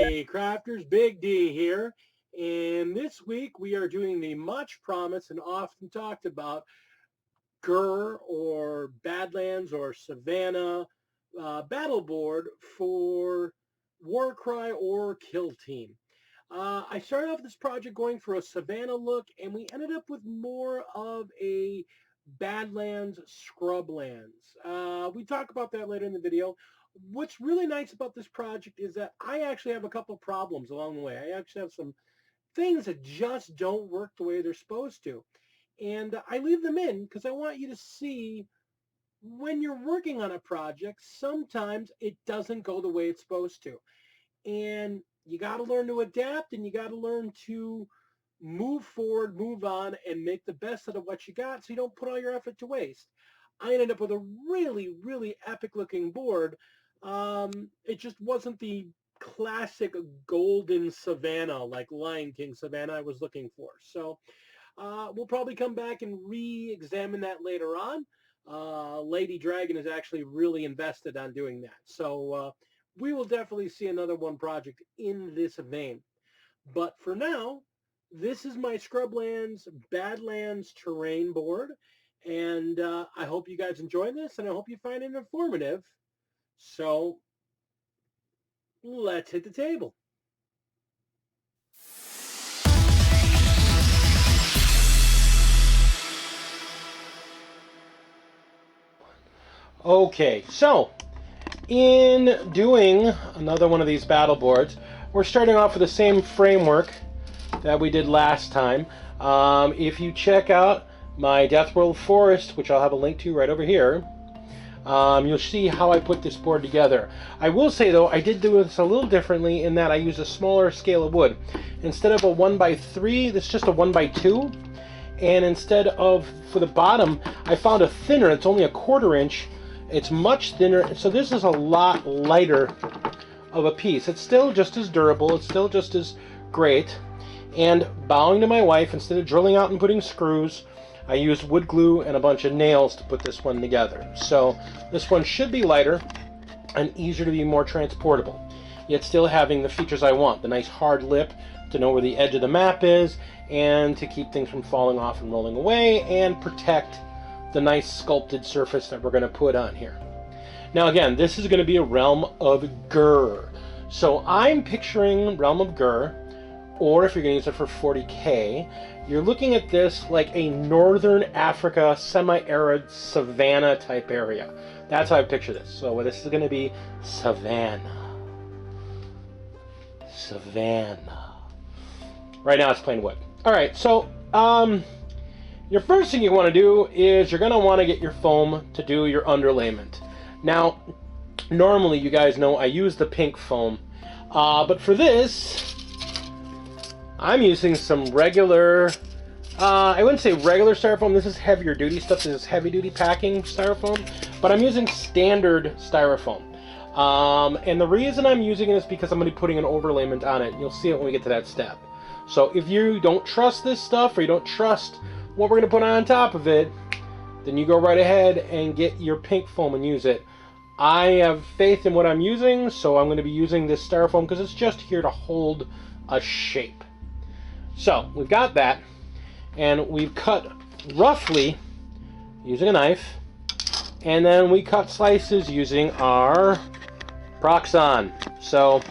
Hey crafters, Big D here, and this week we are doing the much promised and often talked about Ghur or Badlands or Savanna battle board for Warcry or Killteam. I started off this project going for a Savanna look, and we ended up with more of a Badlands scrublands. We talk about that later in the video. What's really nice about this project is that I actually have a couple problems along the way. I actually have some things that just don't work the way they're supposed to. And I leave them in because I want you to see when you're working on a project, sometimes it doesn't go the way it's supposed to. And you got to learn to adapt, and you got to learn to move forward, move on, and make the best out of what you got so you don't put all your effort to waste. I ended up with a really, really epic looking board. It just wasn't the classic golden Savanna, like Lion King Savanna I was looking for. So we'll probably come back and re-examine that later on. Lady Dragon is actually really invested on doing that. So we will definitely see another one project in this vein. But for now, this is my Scrublands Badlands terrain board. And I hope you guys enjoy this, and I hope you find it informative. So let's hit the table. Okay, so in doing another one of these battle boards, we're starting off with the same framework that we did last time. If you check out my Death World Forest, which I'll have a link to right over here, you'll see how I put this board together. I will say though, I did do this a little differently in that I used a smaller scale of wood. Instead of a 1x3, this is just a 1x2. And instead of, for the bottom, I found a thinner, it's only a 1/4 inch. It's much thinner, so this is a lot lighter of a piece. It's still just as durable, it's still just as great. And bowing to my wife, instead of drilling out and putting screws, I used wood glue and a bunch of nails to put this one together. So this one should be lighter and easier to be more transportable, yet still having the features I want. The nice hard lip to know where the edge of the map is, and to keep things from falling off and rolling away, and protect the nice sculpted surface that we're going to put on here. Now again, this is going to be a Realm of Ghur. So I'm picturing Realm of Ghur, or if you're going to use it for 40K, you're looking at this like a Northern Africa semi-arid savanna type area. That's how I picture this. So this is going to be Savanna. Savanna. Right now it's plain wood. Alright, so your first thing you want to do is you're going to want to get your foam to do your underlayment. Now, normally you guys know I use the pink foam, but for this, I'm using some regular, I wouldn't say regular styrofoam, this is heavier duty stuff, this is heavy duty packing styrofoam, but I'm using standard styrofoam. And the reason I'm using it is because I'm going to be putting an overlayment on it. You'll see it when we get to that step. So if you don't trust this stuff, or you don't trust what we're going to put on top of it, then you go right ahead and get your pink foam and use it. I have faith in what I'm using, so I'm going to be using this styrofoam because it's just here to hold a shape. So we've got that, and we've cut roughly using a knife, and then we cut slices using our Proxxon. So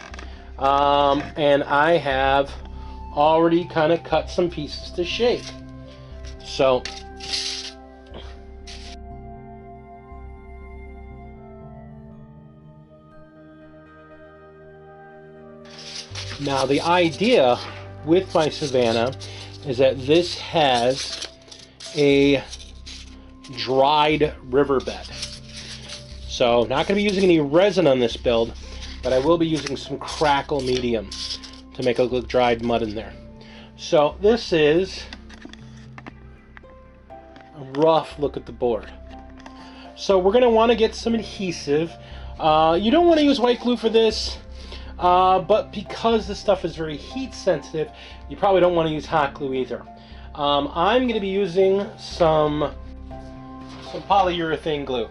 and I have already kind of cut some pieces to shape. So now the idea with my Savanna is that this has a dried riverbed. So not going to be using any resin on this build, but I will be using some Crackle medium to make a little dried mud in there. So this is a rough look at the board. So we're going to want to get some adhesive. You don't want to use white glue for this. But because this stuff is very heat sensitive, you probably don't want to use hot glue either. I'm going to be using some polyurethane glue.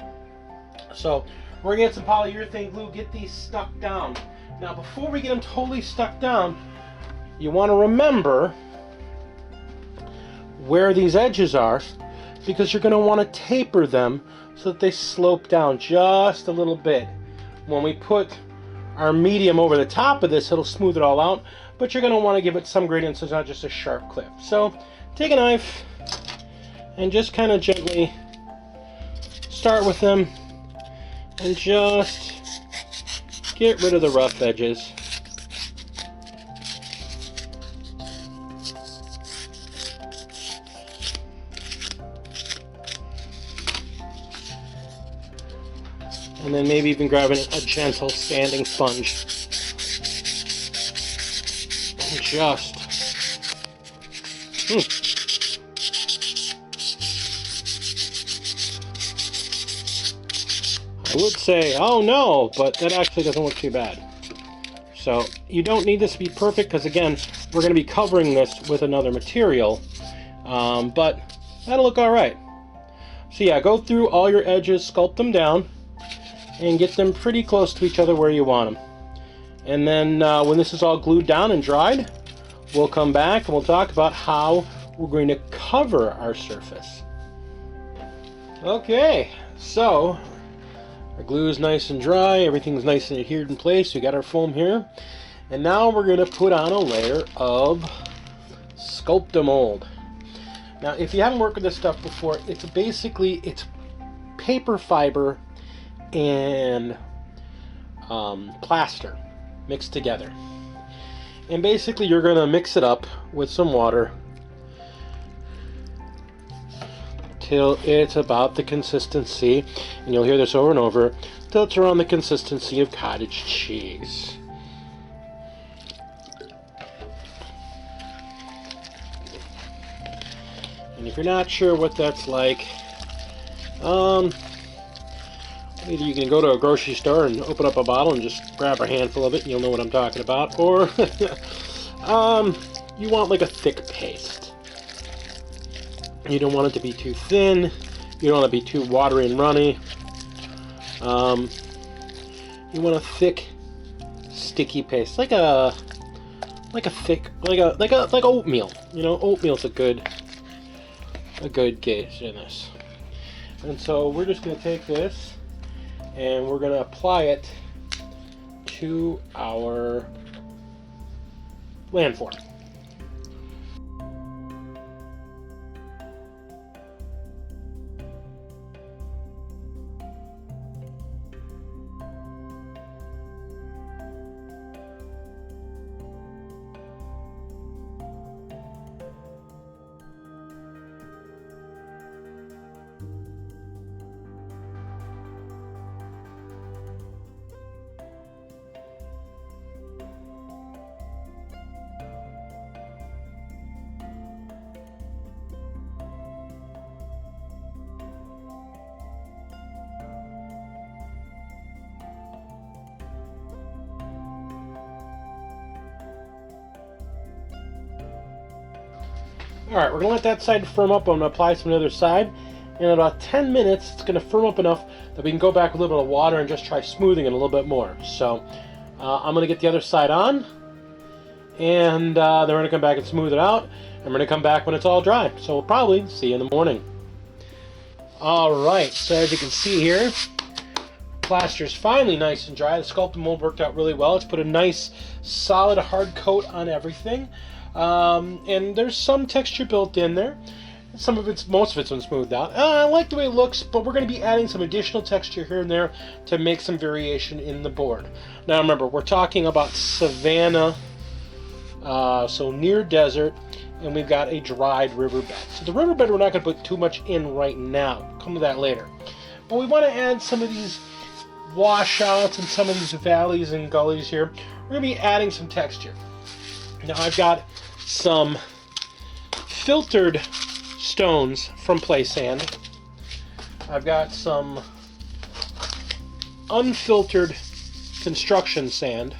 So we're going to get some polyurethane glue, get these stuck down. Now before we get them totally stuck down, you want to remember where these edges are, because you're going to want to taper them so that they slope down just a little bit. When we put our medium over the top of this, it'll smooth it all out, but you're going to want to give it some gradient so it's not just a sharp clip. So take a knife and just kind of gently start with them and just get rid of the rough edges. And then maybe even grabbing a gentle sanding sponge. And just... I would say, oh no, but that actually doesn't look too bad. So you don't need this to be perfect, because again, we're going to be covering this with another material. But that'll look alright. So yeah, go through all your edges, sculpt them down, and get them pretty close to each other where you want them. And then when this is all glued down and dried, we'll come back and we'll talk about how we're going to cover our surface. Okay, so our glue is nice and dry, everything's nice and adhered in place, we got our foam here. And now we're going to put on a layer of Sculptamold. Now if you haven't worked with this stuff before, it's paper fiber and plaster mixed together, and basically you're going to mix it up with some water till it's about the consistency, and you'll hear this over and over, till it's around the consistency of cottage cheese. And if you're not sure what that's like, either you can go to a grocery store and open up a bottle and just grab a handful of it and you'll know what I'm talking about. Or you want like a thick paste. You don't want it to be too thin. You don't want it to be too watery and runny. You want a thick, sticky paste, like oatmeal. You know, oatmeal's a good gauge in this. And so we're just going to take this and we're going to apply it to our landform. Alright, we're going to let that side firm up. I'm going to apply some on the other side. In about 10 minutes, it's going to firm up enough that we can go back with a little bit of water and just try smoothing it a little bit more. So, I'm going to get the other side on. And then we're going to come back and smooth it out. And we're going to come back when it's all dry. So we'll probably see you in the morning. Alright, so as you can see here, plaster's finally nice and dry. The Sculptamold worked out really well. It's put a nice, solid, hard coat on everything. And there's some texture built in there. Most of it's been smoothed out. I like the way it looks, but we're going to be adding some additional texture here and there to make some variation in the board. Now remember, we're talking about Savanna, so near desert, and we've got a dried riverbed. So the riverbed we're not going to put too much in right now. We'll come to that later. But we want to add some of these washouts and some of these valleys and gullies here. We're going to be adding some texture. Now I've got some filtered stones from Play Sand. I've got some unfiltered construction sand.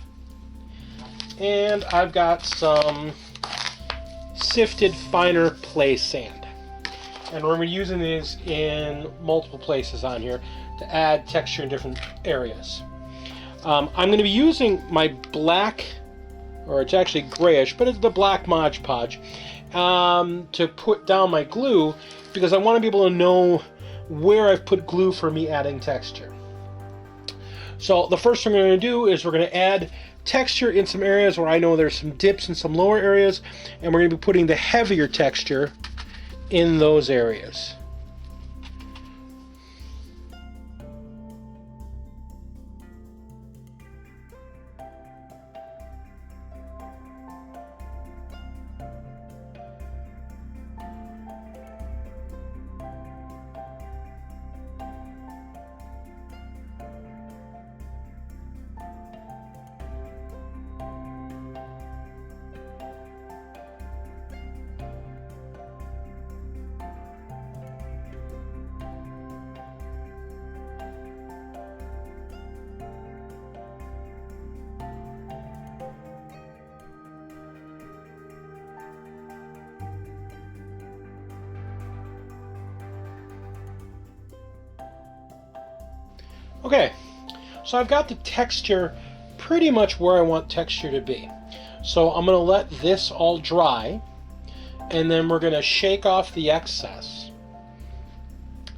And I've got some sifted finer Play Sand. And we're going to be using these in multiple places on here to add texture in different areas. I'm going to be using my black, or it's actually grayish, but it's the black Modge Podge, to put down my glue, because I want to be able to know where I've put glue for me adding texture. So the first thing we're going to do is we're going to add texture in some areas where I know there's some dips in some lower areas, and we're going to be putting the heavier texture in those areas. Okay, so I've got the texture pretty much where I want texture to be. So I'm going to let this all dry, and then we're going to shake off the excess.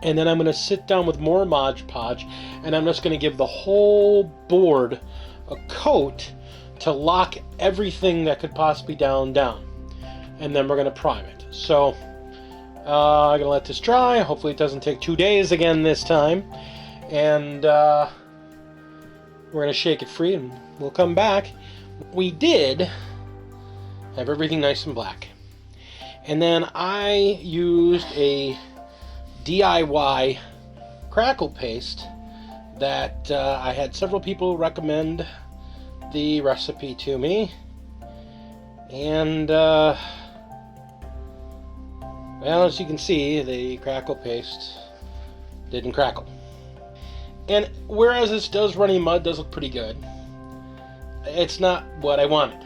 And then I'm going to sit down with more Modge Podge, and I'm just going to give the whole board a coat to lock everything that could possibly down. And then we're going to prime it. So I'm going to let this dry. Hopefully it doesn't take 2 days again this time. And we're going to shake it free, and we'll come back. We did have everything nice and black. And then I used a DIY Crackle Paste that I had several people recommend the recipe to me. And, well, as you can see, the Crackle Paste didn't crackle. And whereas this does runny mud, does look pretty good, it's not what I wanted.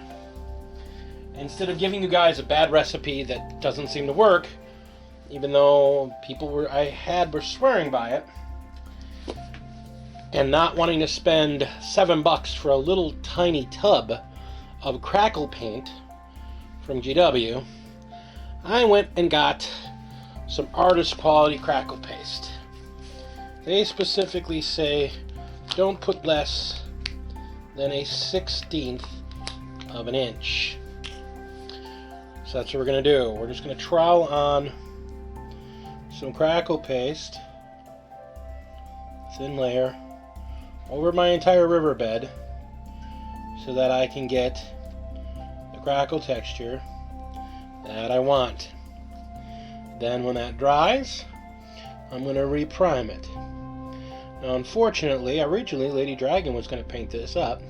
Instead of giving you guys a bad recipe that doesn't seem to work, even though people were swearing by it, and not wanting to spend $7 for a little tiny tub of Crackle paint from GW, I went and got some artist quality Crackle Paste. They specifically say don't put less than a 1/16 of an inch. So that's what we're going to do. We're just going to trowel on some Crackle Paste, thin layer, over my entire riverbed so that I can get the crackle texture that I want. Then when that dries, I'm going to reprime it. Now, unfortunately, originally Lady Dragon was going to paint this up,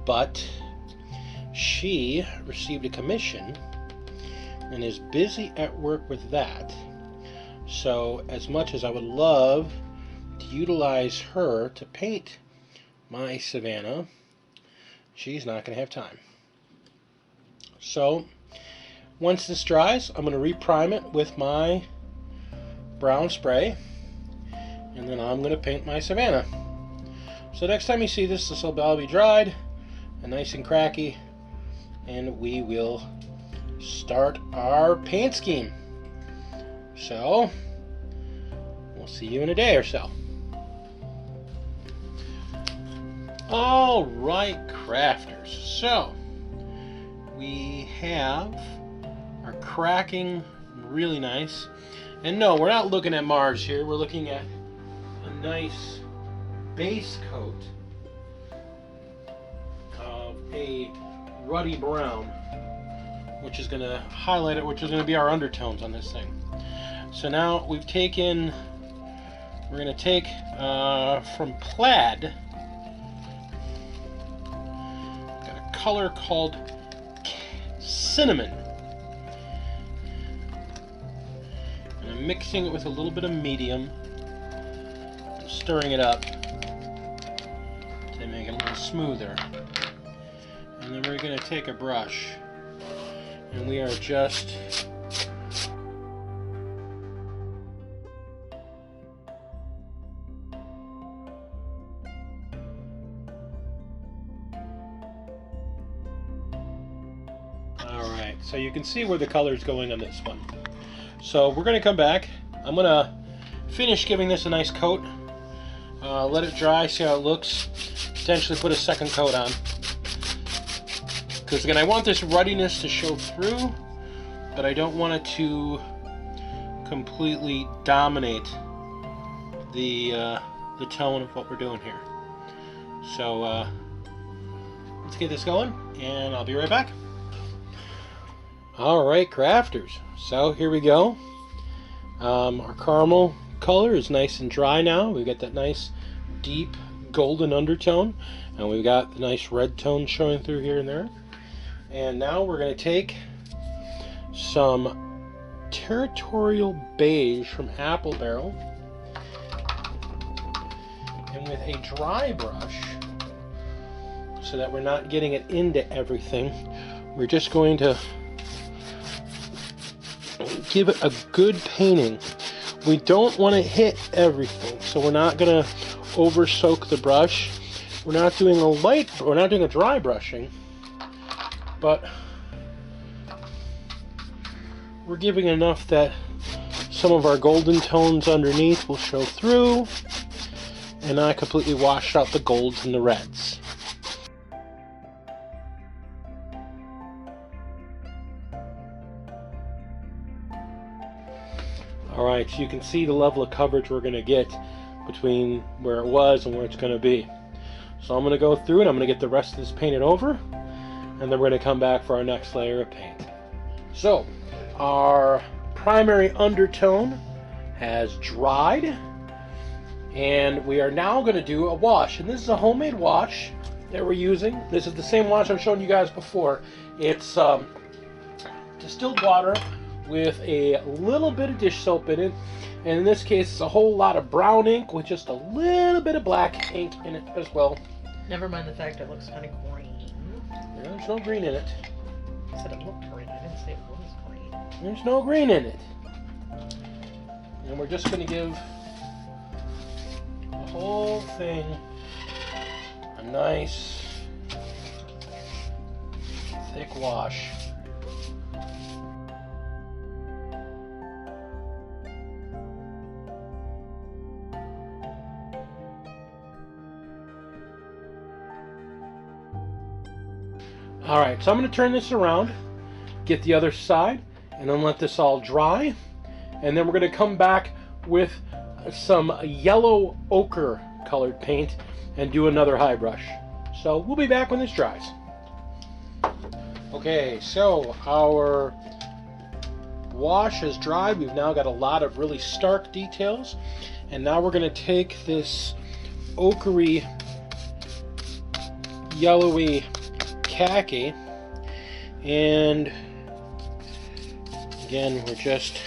but she received a commission and is busy at work with that. So, as much as I would love to utilize her to paint my Savanna, she's not going to have time. So, once this dries, I'm going to reprime it with my brown spray, and then I'm going to paint my Savanna. So next time you see this, this will all be dried and nice and cracky, and we will start our paint scheme. So we'll see you in a day or so. Alright, crafters, so we have our cracking really nice. And no, we're not looking at Mars here, we're looking at a nice base coat of a ruddy brown, which is going to highlight it, which is going to be our undertones on this thing. So now we're going to take from plaid, got a color called cinnamon, and I'm mixing it with a little bit of medium, stirring it up to make it a little smoother. And then we're going to take a brush, and we are just So you can see where the color is going on this one. So we're going to come back. I'm going to finish giving this a nice coat. Let it dry, see how it looks. Potentially put a second coat on. Because again, I want this ruddiness to show through, but I don't want it to completely dominate the tone of what we're doing here. So let's get this going, and I'll be right back. Alright, crafters, so here we go. Our caramel color is nice and dry now. We've got that nice deep golden undertone, and we've got the nice red tone showing through here and there. And now we're going to take some territorial beige from Apple Barrel, and with a dry brush, so that we're not getting it into everything, we're just going to give it a good painting. We don't want to hit everything, so we're not going to over soak the brush. We're not doing a dry brushing, but we're giving enough that some of our golden tones underneath will show through and not completely wash out the golds and the reds. Alright, so you can see the level of coverage we're going to get between where it was and where it's going to be. So I'm going to go through and I'm going to get the rest of this painted over, and then we're going to come back for our next layer of paint. So our primary undertone has dried, and we are now going to do a wash. And this is a homemade wash that we're using. This is the same wash I've shown you guys before. It's distilled water with a little bit of dish soap in it, and in this case it's a whole lot of brown ink with just a little bit of black ink in it as well. Never mind the fact it looks kind of green. There's no green in it. I said it looked green, I didn't say it was green. There's no green in it. And we're just going to give the whole thing a nice thick wash. Alright, so I'm going to turn this around, get the other side, and then let this all dry. And then we're going to come back with some yellow ochre colored paint and do another high brush. So we'll be back when this dries. Okay, so our wash has dried. We've now got a lot of really stark details. And now we're going to take this ochre-y, yellowy khaki, and again we're just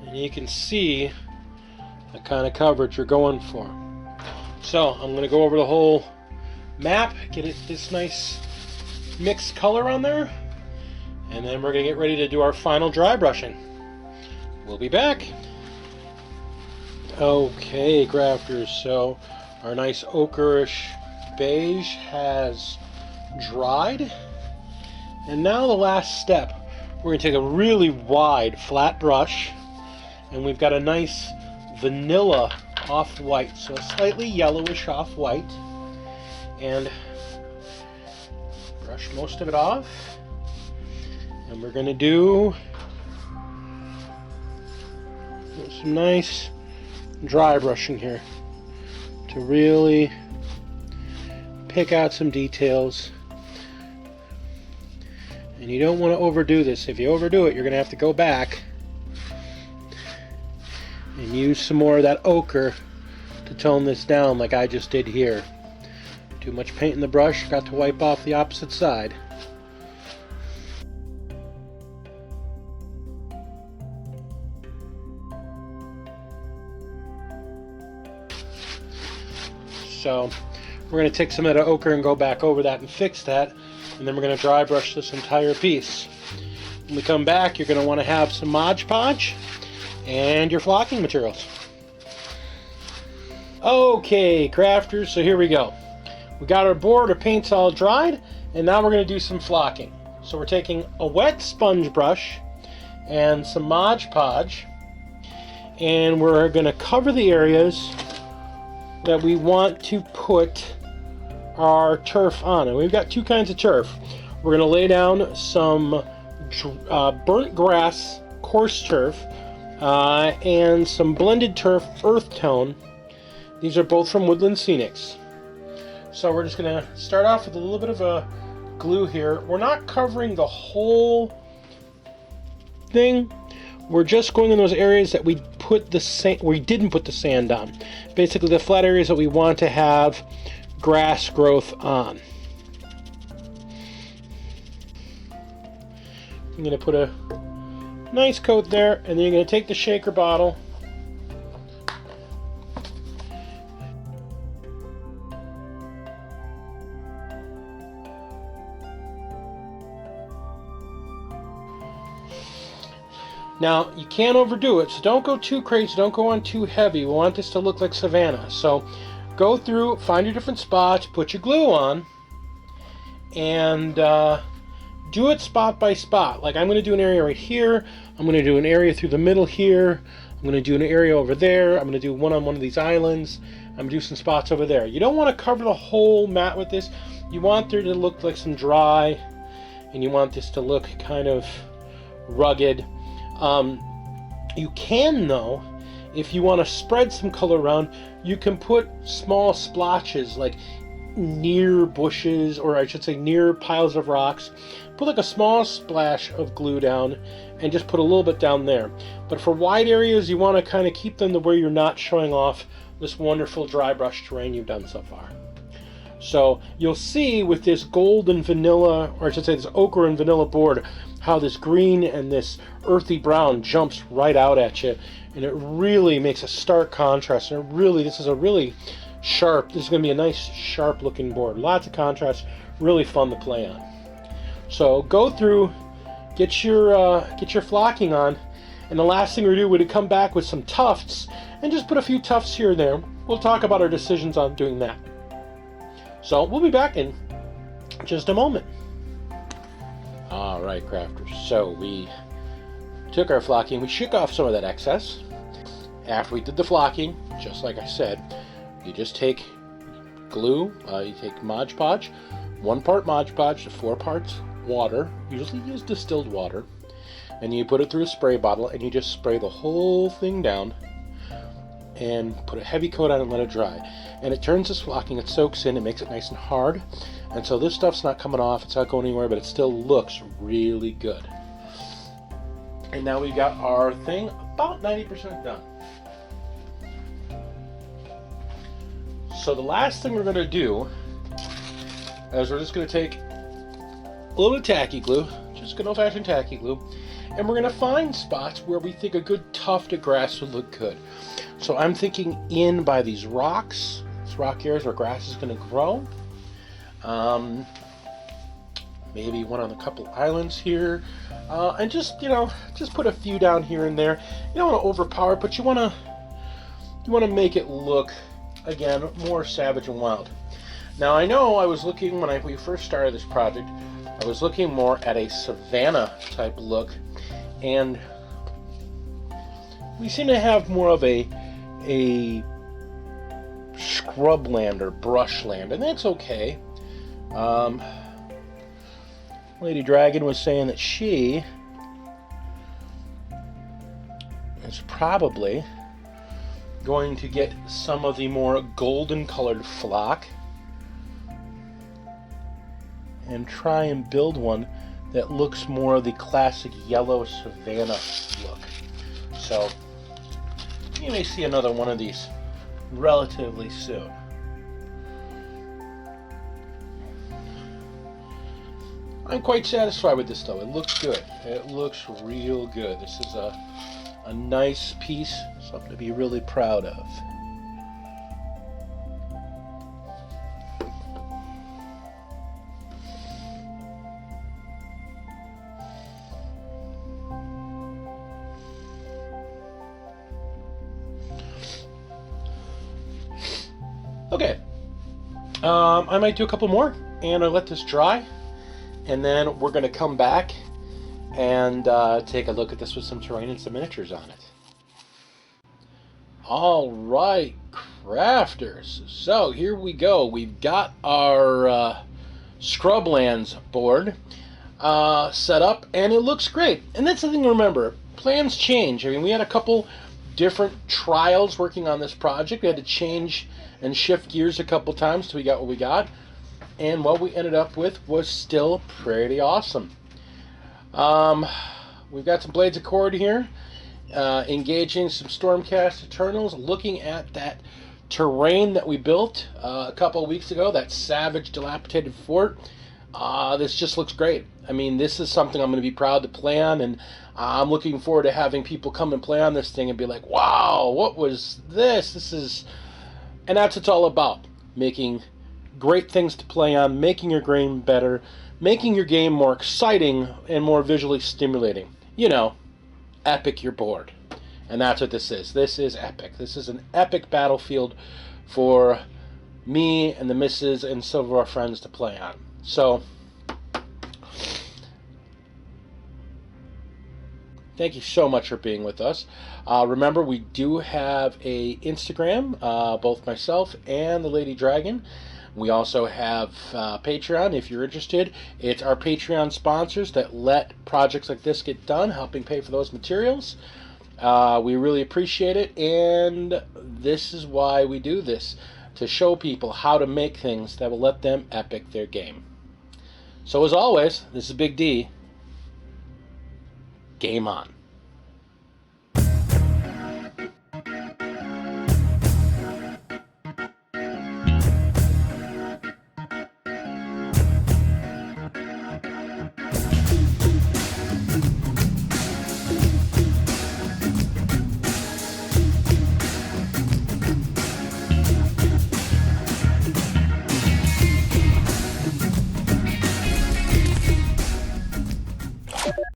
and you can see the kind of coverage you're going for. So I'm going to go over the whole map, get it this nice mixed color on there, and then we're going to get ready to do our final dry brushing. We'll be back. Okay, crafters, so our nice ochreish beige has dried. And now the last step, we're going to take a really wide flat brush, and we've got a nice vanilla off-white, so a slightly yellowish off-white, and brush most of it off. And we're going to do some nice dry brushing here to really pick out some details. And you don't want to overdo this. If you overdo it, you're going to have to go back and use some more of that ochre to tone this down like I just did here. Too much paint in the brush, got to wipe off the opposite side. So we're going to take some of the ochre and go back over that and fix that, and then we're going to dry brush this entire piece. When we come back, you're going to want to have some Modge Podge and your flocking materials. Okay, crafters, so here we go. We got our board, our paint's all dried, and now we're going to do some flocking. So we're taking a wet sponge brush and some Modge Podge, and we're going to cover the areas that we want to put our turf on. And we've got two kinds of turf. We're going to lay down some burnt grass, coarse turf, and some blended turf, earth tone. These are both from Woodland Scenics. So we're just going to start off with a little bit of a glue here. We're not covering the whole thing. We're just going in those areas that we put the sand, we didn't put the sand on. Basically the flat areas that we want to have grass growth on. I'm going to put a nice coat there, and then you're going to take the shaker bottle Now, you can't overdo it, so don't go too crazy, don't go on too heavy. We want this to look like Savanna. So go through, find your different spots, put your glue on, and do it spot by spot. Like I'm going to do an area right here, I'm going to do an area through the middle here, I'm going to do an area over there, I'm going to do one on one of these islands, I'm going to do some spots over there. You don't want to cover the whole mat with this. You want there to look like some dry, and you want this to look kind of rugged. You can, though, if you want to spread some color around, you can put small splotches like near bushes, or I should say near piles of rocks. Put like a small splash of glue down and just put a little bit down there. But for wide areas, you want to kind of keep them to where you're not showing off this wonderful dry brush terrain you've done so far. So you'll see with this gold and vanilla, or I should say this ochre and vanilla board, how this green and this earthy brown jumps right out at you, and it really makes a stark contrast. And this is a really sharp, this is going to be a nice sharp looking board. Lots of contrast, really fun to play on. So go through, get your flocking on, and the last thing we do would come back with some tufts, and just put a few tufts here and there. We'll talk about our decisions on doing that. So we'll be back in just a moment. Alright, crafters, so we took our flocking, we shook off some of that excess. After we did the flocking, just like I said, you just take glue, you take Modge Podge, 1 part Modge Podge to 4 parts water, usually use distilled water, and you put it through a spray bottle and you just spray the whole thing down and put a heavy coat on it and let it dry. And it turns this flocking, it soaks in, it makes it nice and hard, and so this stuff's not coming off, it's not going anywhere, but it still looks really good. And now we've got our thing about 90% done. So the last thing we're going to do is we're just going to take a little bit of tacky glue, just good old-fashioned tacky glue, and we're going to find spots where we think a good tuft of grass would look good. So I'm thinking in by these rocks, these rock areas where grass is going to grow. Maybe one on a couple islands here, and just put a few down here and there. You don't want to overpower, but you want to make it look, again, more savage and wild. Now I know I was looking when we first started this project, I was looking more at a savanna type look, and we seem to have more of a scrubland or brushland, and that's okay. Lady Dragon was saying that she is probably going to get some of the more golden colored flock and try and build one that looks more of the classic yellow savanna look. So you may see another one of these relatively soon. I'm quite satisfied with this though. It looks good. It looks real good. This is a nice piece, something to be really proud of. Okay, I might do a couple more, and I'll let this dry, and then we're going to come back and take a look at this with some terrain and some miniatures on it. All right, crafters. So here we go. We've got our scrublands board set up, and it looks great. And that's the thing to remember. Plans change. I mean, we had a couple different trials working on this project. We had to change and shift gears a couple times till we got what we got. And what we ended up with was still pretty awesome. We've got some Blades of Cord here, engaging some Stormcast Eternals, looking at that terrain that we built a couple of weeks ago, that savage dilapidated fort. This just looks great. I mean, this is something I'm going to be proud to play on, and I'm looking forward to having people come and play on this thing and be like, wow, what was this? This is... And that's what it's all about, making great things to play on, making your game better, making your game more exciting and more visually stimulating. You know, epic your board. And that's what this is. This is epic. This is an epic battlefield for me and the missus and some of our friends to play on. So, thank you so much for being with us. Remember, we do have a Instagram, both myself and the Lady Dragon. We also have Patreon if you're interested. It's our Patreon sponsors that let projects like this get done, helping pay for those materials. We really appreciate it, and this is why we do this, to show people how to make things that will let them epic their game. So as always, this is Big D. Game on.